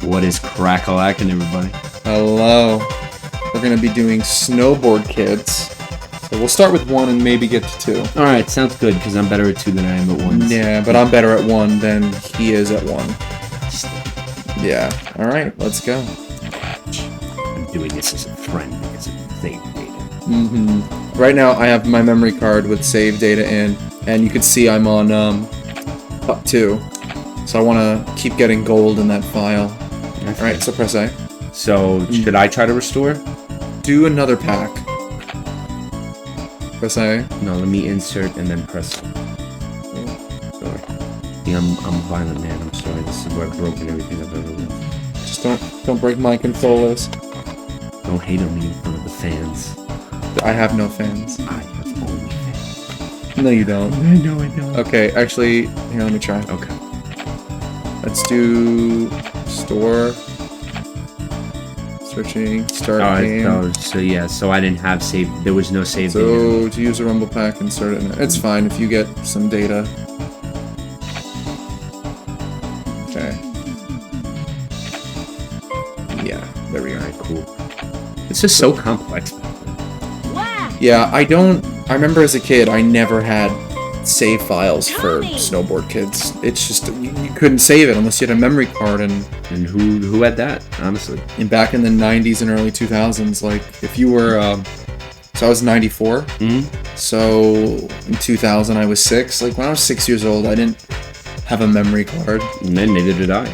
What is crack-a-lackin', everybody? Hello. We're going to be doing Snowboard Kids. So we'll start with 1 and maybe get to 2. Alright, sounds good, because I'm better at 2 than I am at 1. Yeah, but I'm better at 1 than he is at 1. Yeah. Alright, let's go. I'm doing this as a friend because of save data. Right now, I have my memory card with save data in, and you can see I'm on up 2. So I want to keep getting gold in that file. Alright, so press A. So, should I try to restore? Do another pack. Press A. No, let me insert and then press. Sorry. Yeah, I'm a violent man. I'm sorry. This is where I've broken everything I've ever done. Just don't break my controllers. Don't hate on me in front of the fans. I have no fans. I have only fans. No, you don't. No, I don't. Okay, actually, here, let me try. Okay. Let's do store. Searching, start game. Oh, so yeah, so I didn't have save. There was no save data. So to use a Rumble Pack, insert it in there. It's fine if you get some data. Okay. Yeah, there we go. Alright, cool. It's just so complex. Yeah, I remember as a kid, I never had save files for Snowboard Kids. It's just, you couldn't save it unless you had a memory card, and who had that, honestly? And back in the 90s and early 2000s, like, if you were, so I was 94, so in 2000 I was 6, like, when I was 6 years old, I didn't have a memory card. And then neither did I.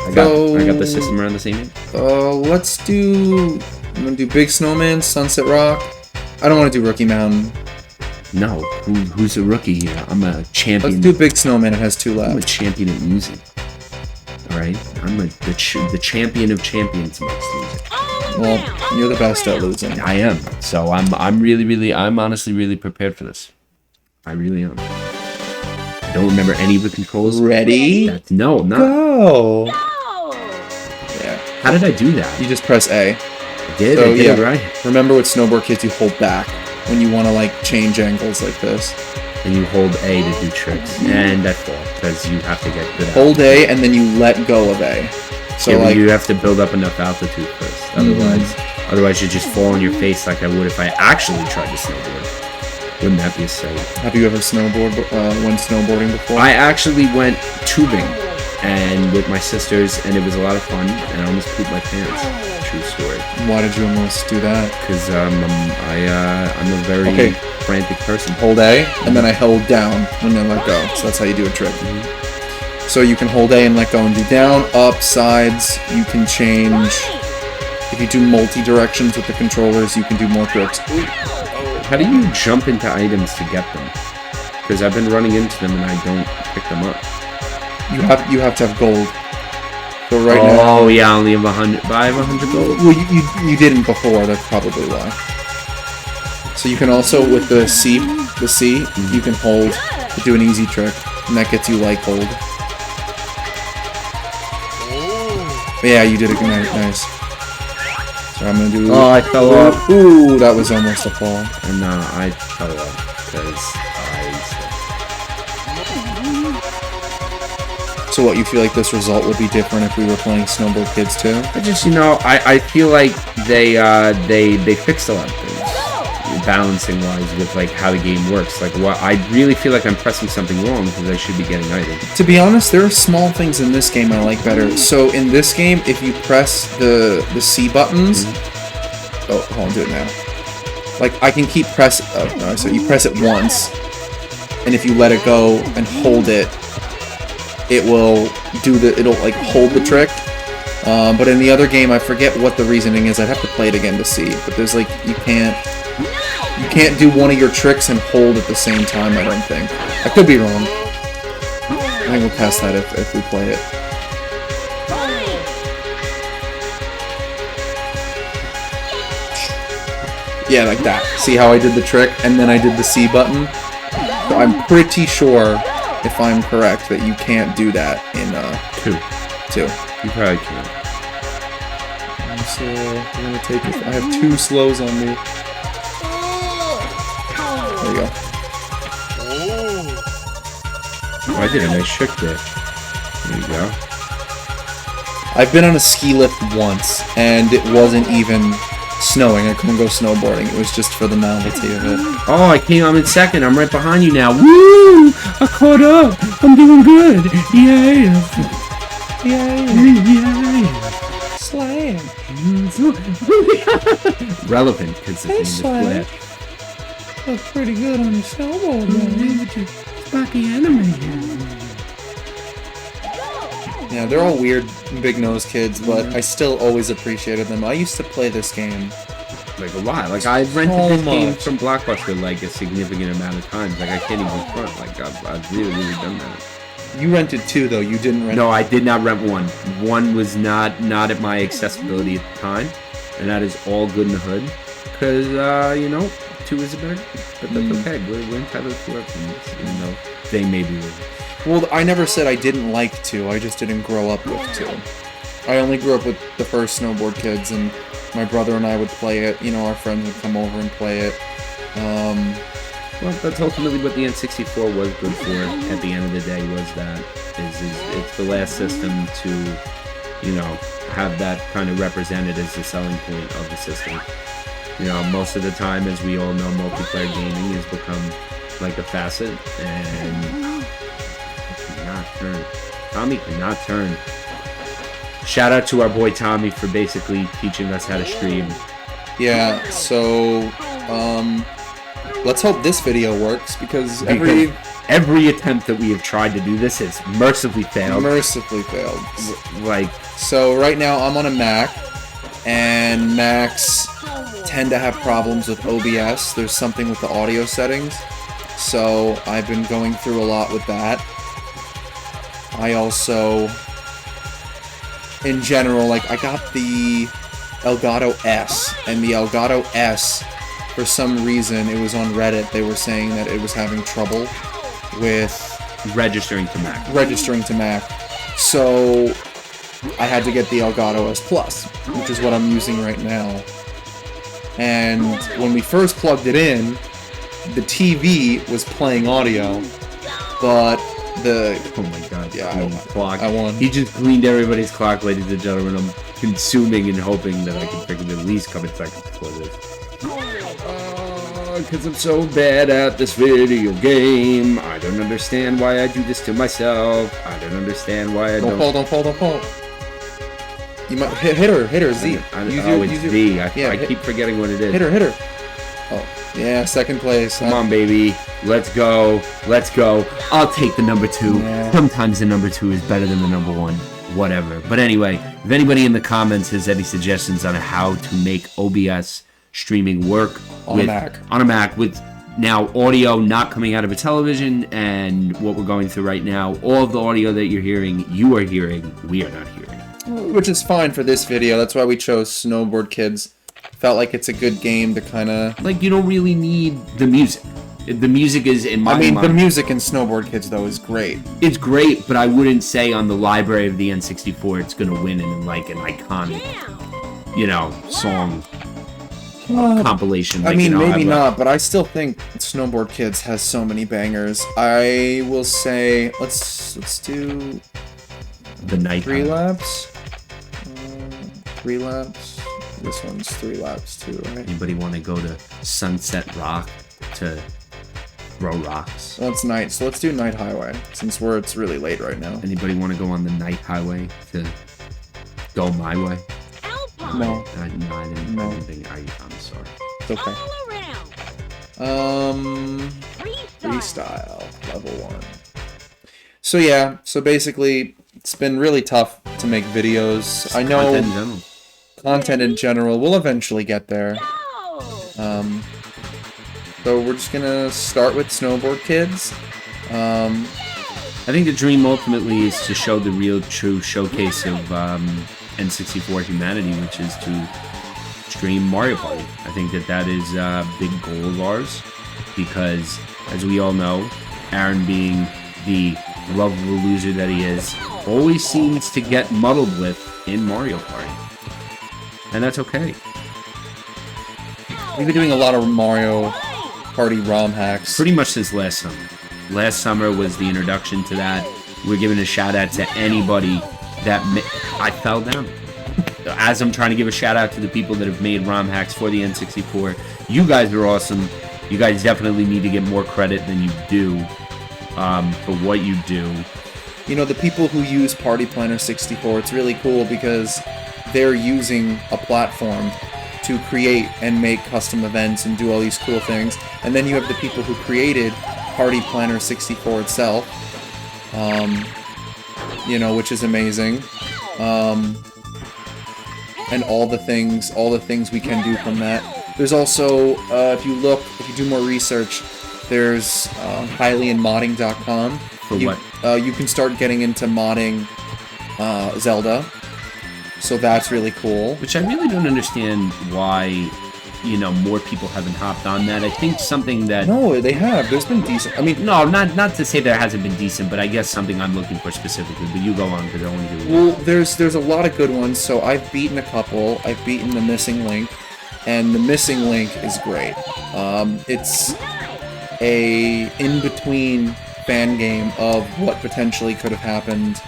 I got the system around the same age. Let's do, I'm gonna do Big Snowman, Sunset Rock. I don't want to do Rookie Mountain. No, who's a rookie here? I'm a champion. Let's do Big Snowman, it has 2 left. I'm a champion at losing. Alright? I'm the champion of champions amongst losing. Well, you're the best at losing. I am. So I'm honestly really prepared for this. I really am. I don't remember any of the controls. Ready? No, not. Go! Yeah. How did I do that? You just press A. I did it right. Remember with Snowboard Kids, you hold back when you want to, like, change angles like this. And you hold A to do tricks. And I fall, because you have to get good at it. Hold A, and then you let go of A. So, yeah, like, you have to build up enough altitude first. Otherwise you just fall on your face like I would if I actually tried to snowboard. Wouldn't that be a sight? Have you ever went snowboarding before? I actually went tubing and with my sisters, and it was a lot of fun, and I almost pooped my pants. True story. Why did you almost do that? Because I'm a very frantic person. Hold A, and then I held down when I let go. So that's how you do a trick. So you can hold A and let go and do down, up, sides. You can change. If you do multi-directions with the controllers, you can do more tricks. How do you jump into items to get them? Because I've been running into them and I don't pick them up. You have to have gold. So right now. Oh yeah, I only have 100. But I have 100 gold. Well, you didn't before. That's probably why. So you can also with the C, you can hold to do an easy trick, and that gets you light gold. Yeah, you did it nice. So I'm gonna do. Oh, I fell off. Ooh, that was almost a fall. And I fell off because So what, you feel like this result would be different if we were playing Snowboard Kids too? I just, I feel like they fixed a lot of things, balancing wise with like how the game works. Like, I really feel like I'm pressing something wrong because I should be getting items. To be honest, there are small things in this game I like better. So in this game, if you press the C buttons, oh, hold on, do it now. Like I can keep so you press it once, and if you let it go and hold it, it'll like hold the trick. But in the other game, I forget what the reasoning is. I'd have to play it again to see. But there's like you can't do one of your tricks and hold at the same time. I don't think. I could be wrong. I think we'll test that if we play it. Yeah, like that. See how I did the trick and then I did the C button? So I'm pretty sure, if I'm correct, that you can't do that in 2. You probably can't. So I'm gonna take it. I have 2 slows on me. There you go. Oh, I did a nice trick there. There you go. I've been on a ski lift once, and it wasn't even snowing. I couldn't go snowboarding. It was just for the novelty of it. Oh, I'm in second. I'm right behind you now. Woo! I caught up. I'm doing good. Yeah. Yeah. Slam. Relevant, because it's in the Flash. Look pretty good on your snowboard, man. Sparky anime. Yeah, they're all weird, big-nosed kids, but I still always appreciated them. I used to play this game. Like a lot. Like I rented this game from BlockBuster like a significant amount of times. Like I can't even front. Like I've really done that. You rented 2 though. You didn't rent. No, I did not rent 1. 1 was not at my accessibility at the time, and that is all good in the hood. Because 2 is a better, but that's okay. We're entitled to our opinions, even though they may be wrong. Well, I never said I didn't like 2. I just didn't grow up with 2. I only grew up with the first Snowboard Kids, and my brother and I would play it. Our friends would come over and play it. Well, that's ultimately what the N64 was good for. At the end of the day, was that it's the last system to, have that kind of represented as the selling point of the system. Most of the time, as we all know, multiplayer gaming has become like a facet, and cannot turn. Tommy cannot turn. Shout out to our boy Tommy for basically teaching us how to stream. Yeah, so let's hope this video works, because every attempt that we have tried to do this has mercifully failed. So right now I'm on a Mac, and Macs tend to have problems with OBS. There's something with the audio settings, so I've been going through a lot with that. I also, in general, I got the Elgato S, and the Elgato S, for some reason, it was on Reddit, they were saying that it was having trouble with registering to Mac. So I had to get the Elgato S Plus, which is what I'm using right now. And when we first plugged it in, the TV was playing audio, but oh my god, yeah, clock. I won. He just cleaned everybody's clock, ladies and gentlemen. I'm consuming and hoping that I can freaking at least come in seconds before this. Because I'm so bad at this video game. I don't understand why I do this to myself. I don't understand why I don't... Don't fall. You might hit her, Z. It's Z. I keep forgetting what it is. Hit her. Oh, yeah, second place. Come on, baby. Let's go. I'll take the number 2. Yeah. Sometimes the number 2 is better than the number 1. Whatever. But anyway, if anybody in the comments has any suggestions on how to make OBS streaming work on a Mac with now audio not coming out of a television, and what we're going through right now, all of the audio that you're hearing, you are hearing, we are not hearing. Which is fine for this video. That's why we chose Snowboard Kids. Felt like it's a good game to kind of... you don't really need the music. The music is, in my mind... the music in Snowboard Kids, though, is great. It's great, but I wouldn't say on the library of the N64 it's going to win in, an iconic, song compilation. Maybe not, but I still think Snowboard Kids has so many bangers. I will say, let's do... The night 3 laps? 3 laps? This one's 3 laps, too, right? Anybody want to go to Sunset Rock to throw rocks? Well, it's night, so let's do Night Highway, since it's really late right now. Anybody want to go on the Night Highway to go my way? No. I didn't. I'm sorry. It's okay. Freestyle, level 1. So yeah, basically, it's been really tough to make videos. I know content in general. We'll eventually get there. So we're just gonna start with Snowboard Kids. I think the dream ultimately is to show the real, true showcase of N64 humanity, which is to stream Mario Party. I think that is a big goal of ours, because, as we all know, Aaron, being the lovable loser that he is, always seems to get muddled with in Mario Party. And that's okay. We've been doing a lot of Mario Party ROM hacks. Pretty much since last summer. Last summer was the introduction to that. We're giving a shout out to anybody I fell down. As I'm trying to give a shout out to the people that have made ROM hacks for the N64. You guys are awesome. You guys definitely need to get more credit than you do for what you do. You know, the people who use Party Planner 64, it's really cool because they're using a platform to create and make custom events and do all these cool things. And then you have the people who created Party Planner 64 itself, you know, which is amazing. And all the things we can do from that. There's also, if you do more research, there's highlyandmodding.com. For what? You can start getting into modding Zelda. So that's really cool. Which I really don't understand why, you know, more people haven't hopped on that. I think something that... No, they have. There's been decent... I mean... No, not to say there hasn't been decent, but I guess something I'm looking for specifically. But you go on, because I want to do it. Well, there's a lot of good ones. So I've beaten a couple. I've beaten The Missing Link. And The Missing Link is great. It's a in-between fan game of what potentially could have happened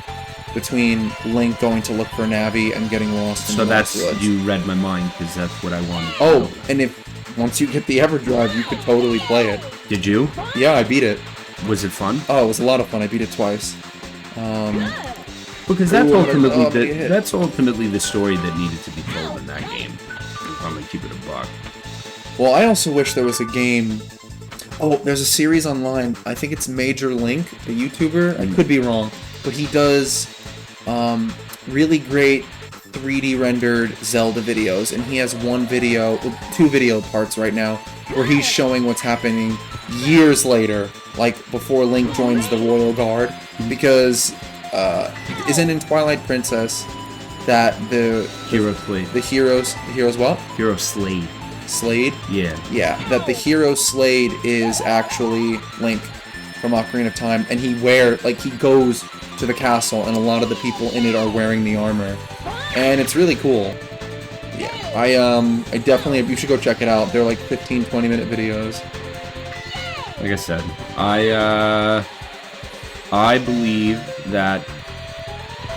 between Link going to look for Navi and getting lost in the Lost Woods. So you read my mind, because that's what I wanted. Oh, and once you get the EverDrive, you could totally play it. Did you? Yeah, I beat it. Was it fun? Oh, it was a lot of fun. I beat it twice. Because that's ultimately the story that needed to be told in that game. If I'm gonna keep it a buck. Well, I also wish there was a game. Oh, there's a series online. I think it's Major Link, a YouTuber. I could be wrong, but he does really great 3D rendered Zelda videos, and he has two video parts right now, where he's showing what's happening years later, like before Link joins the Royal Guard, because isn't in Twilight Princess that the hero's what? Hero Slade. Slade? Yeah. Yeah, that the hero Slade is actually Link from Ocarina of Time, and he goes to the castle, and a lot of the people in it are wearing the armor, and it's really cool. Yeah, I definitely, you should go check it out. They're like 15-20 minute videos. Like I said, I believe that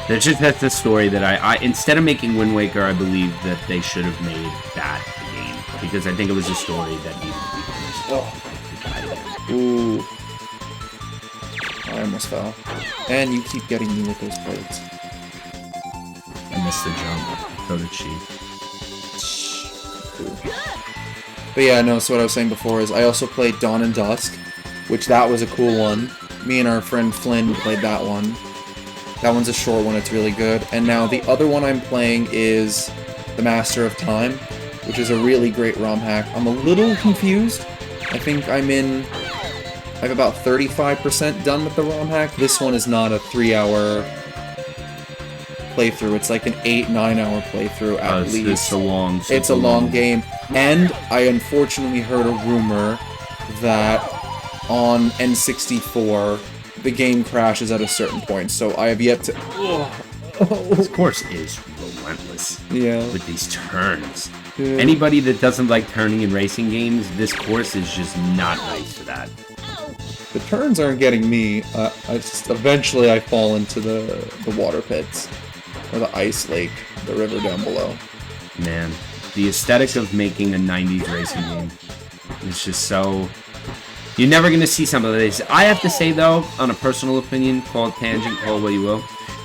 that's the story that I instead of making Wind Waker, I believe that they should have made that game, because I think it was a story that needed to be finished. Oh. Ooh. I almost fell. And you keep getting me with those plates. I missed the jump. So did she. But yeah, no, so what I was saying before is I also played Dawn and Dusk, which that was a cool one. Me and our friend Flynn played that one. That one's a short one, it's really good. And now the other one I'm playing is The Master of Time, which is a really great ROM hack. I'm a little confused. I think I'm about 35% done with the ROM hack. This one is not a 3-hour playthrough. It's like an 8-9 hour playthrough at least. It's a long game. And I unfortunately heard a rumor that on N64 the game crashes at a certain point. So I have yet to. This course is relentless. Yeah. With these turns. Yeah. Anybody that doesn't like turning in racing games, this course is just not nice for that. The turns aren't getting me. Eventually I fall into the water pits. Or the ice lake, the river down below. Man, the aesthetic of making a 90s racing game is just so... You're never going to see some of these. I have to say, though, on a personal opinion, call it tangent, call it what you will,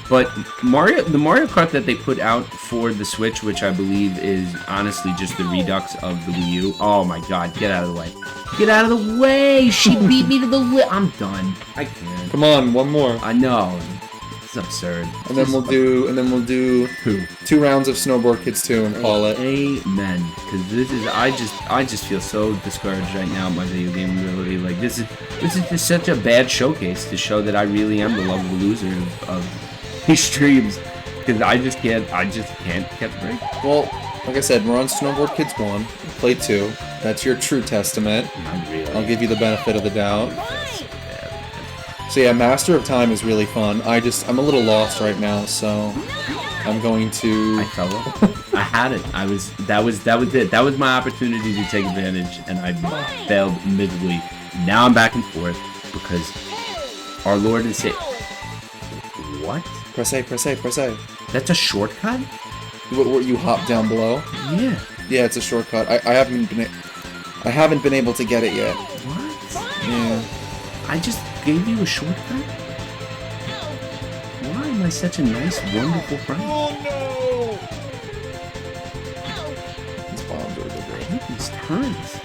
but the Mario Kart that they put out for the Switch, which I believe is honestly just the redux of the Wii U. Oh my god, get out of the way. Get out of the way! She beat me to the lip. I'm done. I can't. Come on, one more. I know. It's absurd. And then we'll do 2 rounds of Snowboard Kids 2 and call it. Amen. Because this is I just feel so discouraged right now with my video game ability. Like this is just such a bad showcase to show that I really am the lovable loser of these streams. Because I just can't get the break. Well, like I said, we're on Snowboard Kids 1. Play 2. That's your true testament. Not really. I'll give you the benefit of the doubt. So yeah, Master of Time is really fun. I'm a little lost right now, so I'm going to... I fell off. I had it. That was it. That was my opportunity to take advantage, and I failed miserably. Now I'm back and forth because our Lord and Savior... What? Press A, press A, press A. That's a shortcut? Where you hop down below? Yeah. Yeah, it's a shortcut. I haven't been able to get it yet. What? Yeah. I just gave you a shortcut? Why am I such a nice, wonderful friend? Oh no! These bombs are I good. hate these turns.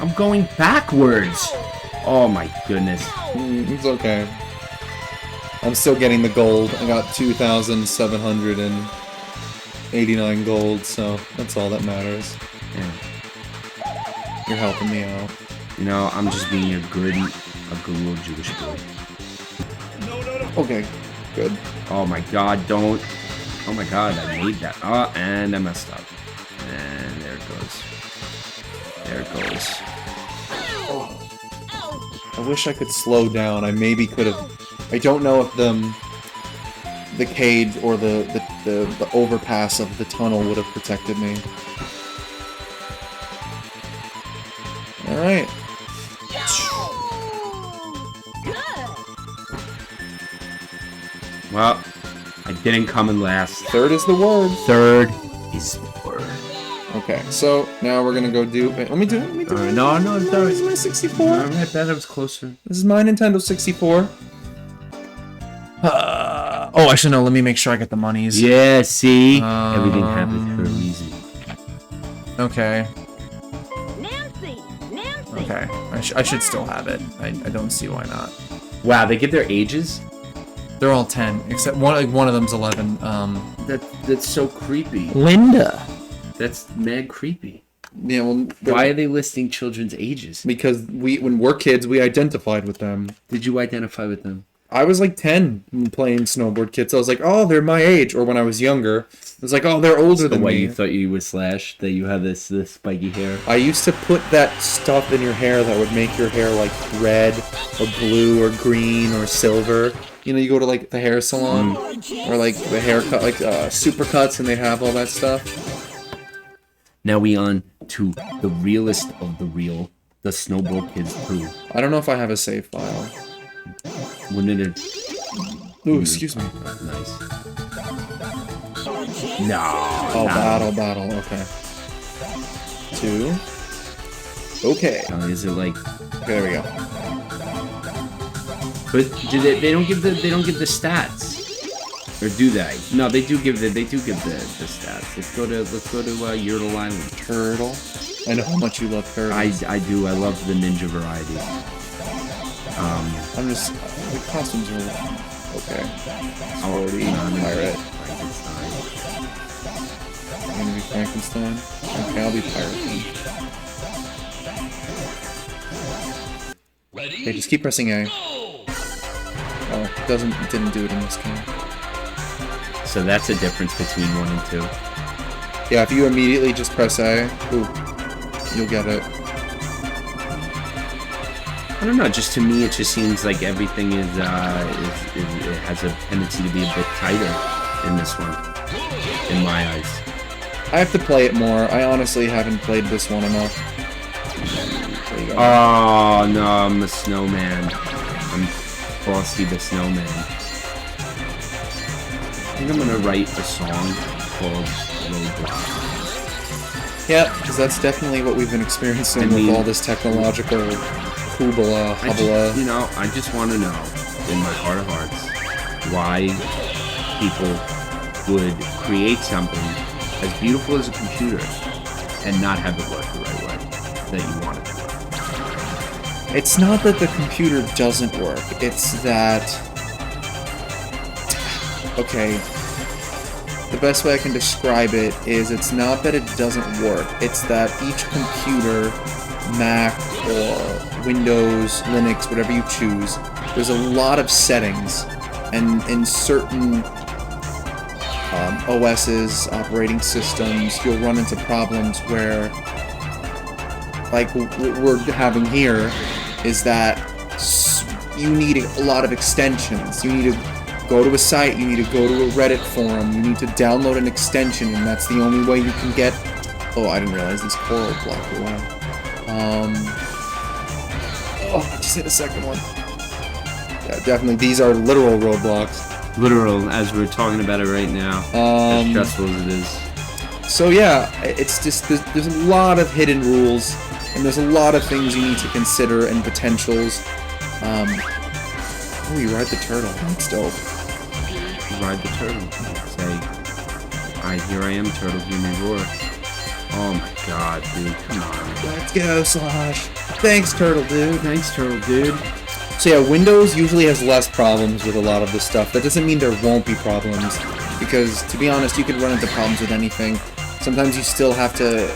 I'm going backwards. Oh my goodness. It's okay. I'm still getting the gold. I got 2,789 gold, so that's all that matters. Yeah. You're helping me out. You know, I'm just being a good little Jewish boy. Okay, good. Oh my god, don't. Oh my god, I made that. Oh, and I messed up. And there it goes. There it goes. I wish I could slow down. I maybe could have. I don't know if the cage or the overpass of the tunnel would have protected me. All right. Well, I didn't come in last. Third is the word. Third is the word. Okay, so now we're gonna go do. Wait, let me do it. Let me do it. No, This is my 64. I bet I was closer. This is my Nintendo 64. Oh, actually, no. Let me make sure I get the monies. Yeah, see? Everything happens for a reason. Okay. Nancy! Okay. I should still have it. I don't see why not. Wow, they get their ages? They're all 10, except one of them's 11. That's so creepy. Linda. That's mad creepy. Yeah, well, Why are they listing children's ages? because when we're kids, we identified with them. Did you identify with them? I was like 10 playing Snowboard Kids. So I was like, oh, they're my age. Or when I was younger, I was like, oh, they're older than Why me. you thought you were Slash? That you have this spiky hair? I used to put that stuff in your hair that would make your hair like red or blue or green or silver. You know, you go to like the hair salon or like the haircut, like Supercuts, and they have all that stuff. Now we on to the realest of the real, the Snowboard Kids 2. I don't know if I have a save file. Wouldn't it? Ooh, excuse me. Nice. No. Oh, battle. Okay. 2. Okay. Is it like? Okay, there we go. But they don't give the stats, or do they? No, they do give the stats. Let's go to Yertle Island. Turtle. I know how much you love turtles. I do. I love the ninja variety. I'm just the costumes are okay. Already Pirate. Frankenstein. I'm gonna be Frankenstein. Okay, I'll be pirate. Okay, just keep pressing A. Oh, it didn't do it in this game. So that's a difference between 1 and 2. Yeah, if you immediately just press A, ooh, you'll get it. I don't know. Just to me, it just seems like everything it has a tendency to be a bit tighter in this one, in my eyes. I have to play it more. I honestly haven't played this one enough. There you go. Oh no, I'm the snowman. I'm Frosty the Snowman. I think I'm gonna write a song called Roadblock. Yeah, because that's definitely what we've been experiencing with all this technological hoobla, hubla. I just want to know, in my heart of hearts, why people would create something as beautiful as a computer and not have it work the right way that you want it to work. It's not that the computer doesn't work, it's that... Okay, the best way I can describe it is it's not that it doesn't work, it's that each computer, Mac or Windows, Linux, whatever you choose, there's a lot of settings, and in certain OS's, operating systems, you'll run into problems where, like what we're having here, is that you need a lot of extensions. You need to go to a site, you need to go to a Reddit forum, you need to download an extension, and that's the only way you can get... Oh, I didn't realize this coral blocked it. Wow. Oh, I just hit the second one. Yeah, definitely. These are literal roadblocks. Literal, as we're talking about it right now. As stressful as it is. So yeah, it's just there's a lot of hidden rules, and there's a lot of things you need to consider and potentials. Oh, you ride the turtle. That's dope. Ride the turtle. Say, here I am, turtle, hear me roar. Oh my god, dude, come on. Let's go, Slosh. Thanks, turtle dude. Thanks, turtle dude. So yeah, Windows usually has less problems with a lot of this stuff. That doesn't mean there won't be problems, because to be honest, you could run into problems with anything. Sometimes you still have to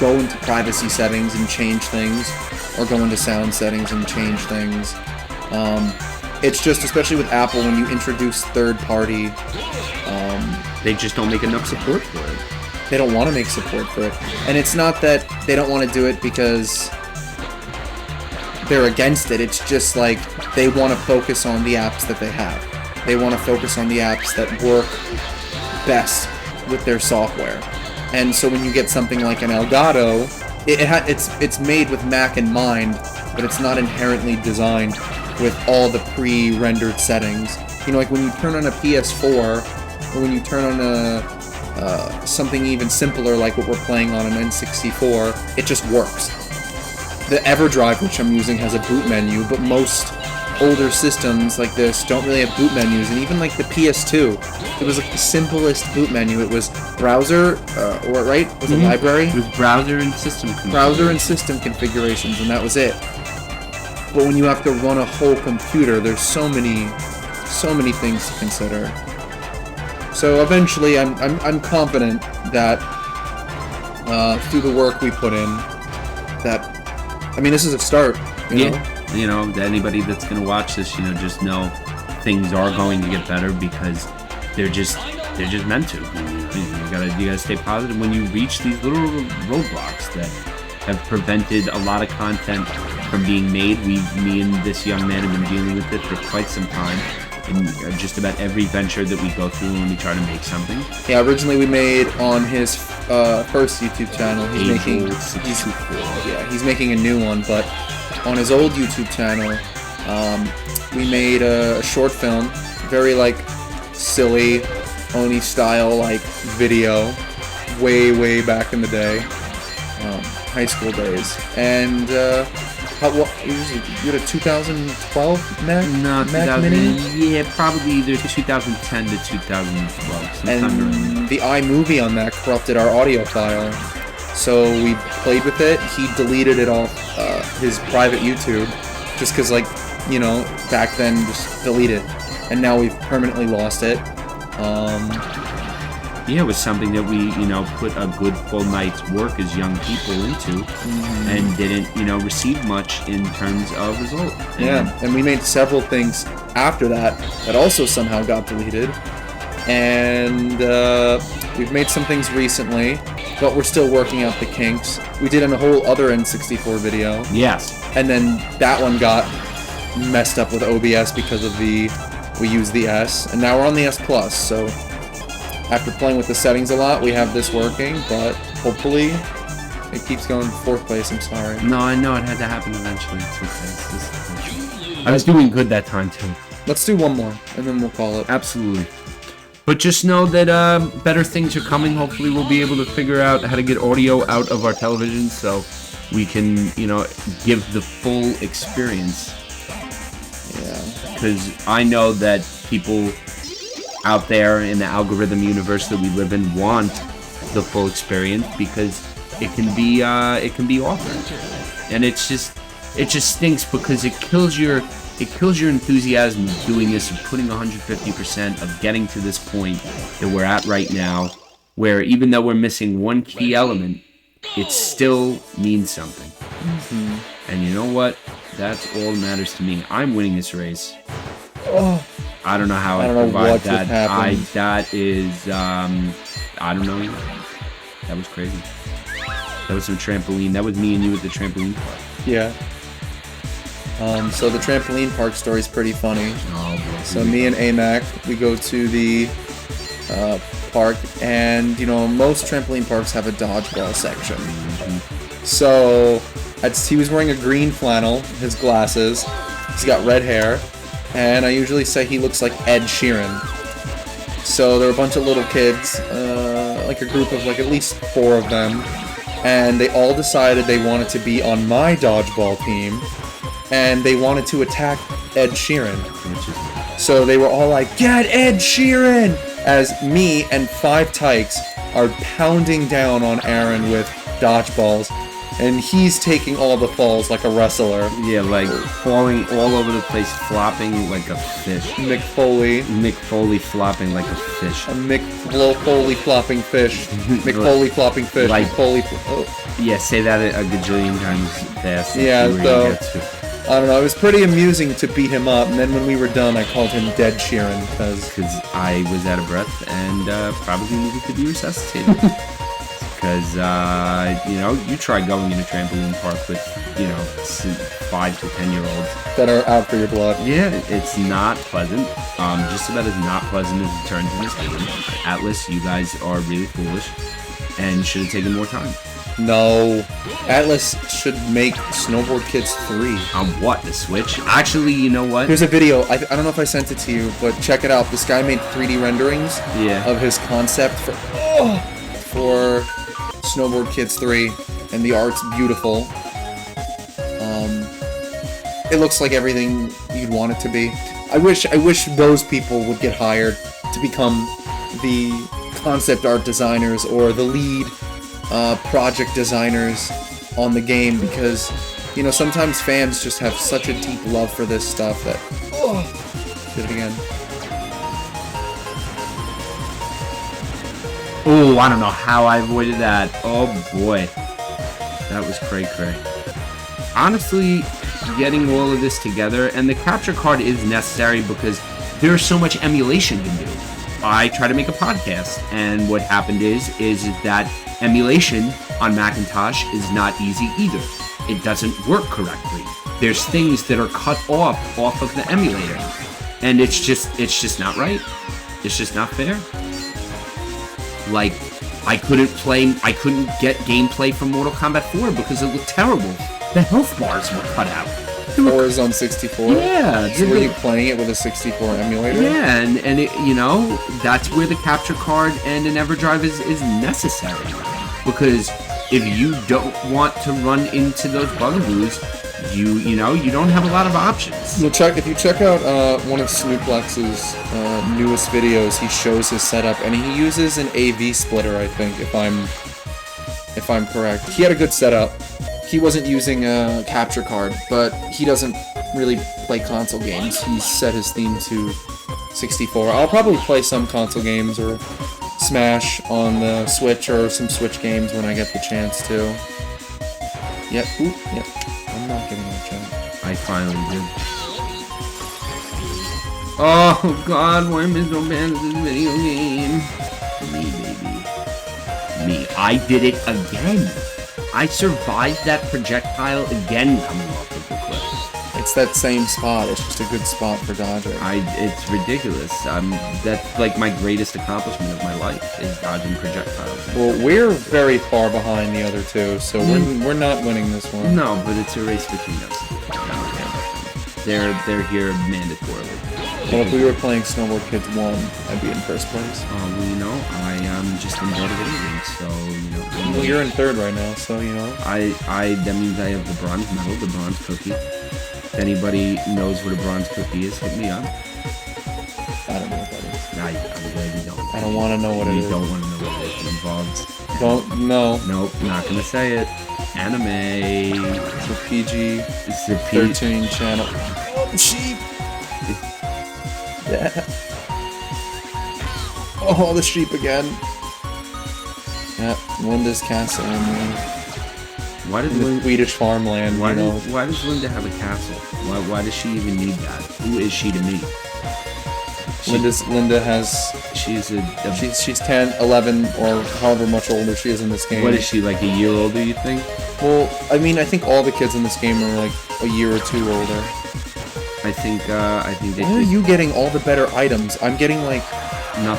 go into privacy settings and change things, or go into sound settings and change things. It's just, especially with Apple, when you introduce third-party, they just don't make enough support for it. They don't want to make support for it. And it's not that they don't want to do it because they're against it. It's just like they want to focus on the apps that they have. They want to focus on the apps that work best with their software. And so when you get something like an Elgato, it's made with Mac in mind, but it's not inherently designed with all the pre-rendered settings. You know, like when you turn on a PS4, or when you turn on a something even simpler like what we're playing on an N64, it just works. The EverDrive, which I'm using, has a boot menu, but most older systems like this don't really have boot menus, and even like the PS2, it was like the simplest boot menu. It was browser, right? Was it library? It was browser and system configurations. Browser and system configurations, and that was it. But when you have to run a whole computer, there's so many things to consider. So eventually, I'm confident that through the work we put in, that, I mean, this is a start. You know? You know, anybody that's gonna watch this, you know, just know things are going to get better because they're just meant to. You gotta stay positive when you reach these little roadblocks that have prevented a lot of content from being made. Me and this young man have been dealing with it for quite some time. In just about every venture that we go through when we try to make something. Yeah, originally we made on his first YouTube channel. He's making a new one, but on his old YouTube channel, we made a short film, very like silly Oni style like video, way back in the day, high school days, and. You had a 2012 Mac? No, Mac Mini? Yeah, probably either 2010 to 2012. And the iMovie on that corrupted our audio file. So we played with it. He deleted it off his private YouTube. Just because, like, you know, back then, just delete it. And now we've permanently lost it. Yeah, it was something that we, you know, put a good full night's work as young people into, and didn't, you know, receive much in terms of result. And we made several things after that that also somehow got deleted. And we've made some things recently, but we're still working out the kinks. We did a whole other N64 video. Yes. And then that one got messed up with OBS because of we used the S, and now we're on the S Plus, so after playing with the settings a lot, we have this working, but hopefully it keeps going to 4th place. I'm sorry. No, I know it had to happen eventually. It's okay. I was doing good that time too. Let's do one more, and then we'll call it. Absolutely. But just know that better things are coming. Hopefully we'll be able to figure out how to get audio out of our television so we can, you know, give the full experience. Yeah. Because I know that people out there in the algorithm universe that we live in want the full experience because it can be awful, and it just stinks because it kills your enthusiasm of doing this, of putting 150% of getting to this point that we're at right now, where even though we're missing one key element, it still means something. And you know what? That's all that matters to me. I'm winning this race. Oh. I don't know how I provide that. I don't know. That was crazy. That was some trampoline. That was me and you at the trampoline park. Yeah. So the trampoline park story is pretty funny. Oh, boy. So me and Amack, we go to the park, and you know most trampoline parks have a dodgeball section. So he was wearing a green flannel, his glasses. He's got red hair. and I usually say he looks like Ed Sheeran. So there were a bunch of little kids, like a group of like at least 4 of them, and they all decided they wanted to be on my dodgeball team, and they wanted to attack Ed Sheeran. So they were all like, "Get Ed Sheeran!" As me and 5 tykes are pounding down on Aaron with dodgeballs, and he's taking all the falls like a wrestler. Yeah, like falling all over the place, flopping like a fish. Mick Foley. Mick Foley flopping like a fish. A Mick Foley flopping fish. Mick Foley flopping fish. Like, Mick Foley. Yeah, say that a gajillion times fast. Yeah, so I don't know. It was pretty amusing to beat him up, and then when we were done, I called him Dead Sheeran because I was out of breath and probably needed to be resuscitated. Because, you know, you try going in a trampoline park with, you know, 5 to 10-year-olds. That are out for your blood. Yeah, it's not pleasant. Just about as not pleasant as it turns in this game. Atlas, you guys are really foolish and should have taken more time. No. Atlas should make Snowboard Kids 3. On what, the Switch? Actually, you know what? Here's a video. I don't know if I sent it to you, but check it out. This guy made 3D renderings of his concept for Snowboard Kids 3, and the art's beautiful. It looks like everything you'd want it to be. I wish those people would get hired to become the concept art designers or the lead project designers on the game, because, you know, sometimes fans just have such a deep love for this stuff that... Did it again. Oh, I don't know how I avoided that. Oh boy. That was cray-cray. Honestly, getting all of this together, and the capture card is necessary because there's so much emulation to do. I try to make a podcast, and what happened is that emulation on Macintosh is not easy either. It doesn't work correctly. There's things that are cut off of the emulator, and it's just not right. It's just not fair. Like, I couldn't get gameplay from Mortal Kombat 4 because it looked terrible. The health bars were cut out. Or is on 64? Yeah. So were you playing it with a 64 emulator? Yeah, and it, you know, that's where the capture card and an EverDrive is necessary. Because if you don't want to run into those bugaboos, you know, you don't have a lot of options. If you check out one of Snooplex's newest videos, he shows his setup, and he uses an AV splitter, I think, if I'm correct. He had a good setup. He wasn't using a capture card, but he doesn't really play console games. He set his theme to 64. I'll probably play some console games or Smash on the Switch or some Switch games when I get the chance to. Yep. Ooh, yep. I'm not getting that job. I finally did. Oh god, why am I so bad at this video game? Me, baby. Me. I did it again. I survived that projectile again coming off of the cliff. It's that same spot. It's just a good spot for dodging. It's ridiculous. That's like my greatest accomplishment of my life is dodging projectiles. Well, we're very far behind the other two, so we're not winning this one. No, but it's a race between us. They're here mandatorily. Well, if we were playing Snowboard Kids 1, I'd be in first place. Well, you know, I am just in better video games, so, you know. Well, you're in third right now, so, you know. That means I have the bronze medal, the bronze cookie. If anybody knows what a bronze cookie is, hit me up. I don't know what that is. I'm glad you don't. I don't want to know what it is. You don't want to know what it involves. Don't, no. Nope, not gonna say it. Anime. It's a PG. It's a 13 channel. Oh, the sheep! Yeah. Oh, the sheep again. Yeah, Linda's castle in the Swedish farmland. Why does Linda have a castle? Why does she even need that? Who is she to me? Linda has... She's 10, 11, or however much older she is in this game. What is she, like a year older, you think? Well, I mean, I think all the kids in this game are like a year or two older. I think they... Why are you getting all the better items? I'm getting, like,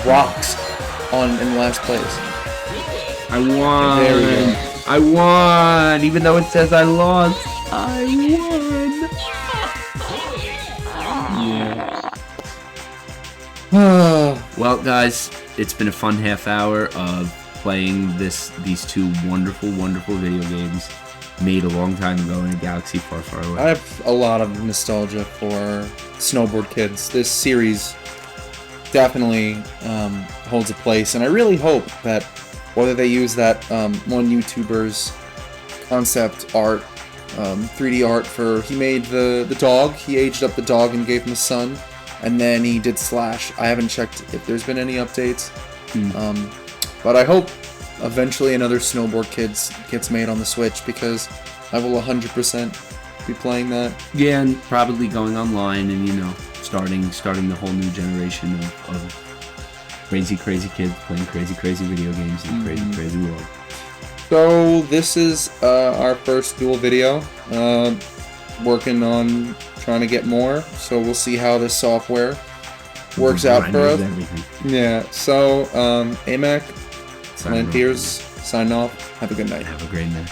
rocks in last place. I won! There we go. I won! Even though it says I lost, I won! Yeah. Well, guys, it's been a fun half hour of playing these two wonderful video games made a long time ago in a galaxy far, far away. I have a lot of nostalgia for Snowboard Kids. This series definitely holds a place, and I really hope that whether they use that one YouTuber's concept art, 3D art for, he made the dog, he aged up the dog and gave him a son, and then he did Slash. I haven't checked if there's been any updates, but I hope eventually another Snowboard Kids gets made on the Switch, because I will 100% be playing that. Yeah, and probably going online and, you know, starting the whole new generation of crazy kids playing crazy video games in a crazy world. So this is our first dual video. Working on trying to get more, so we'll see how this software works out for us. Everything. Yeah, so Amack Signing and off. Piers signing off. Have a good night. Have a great night.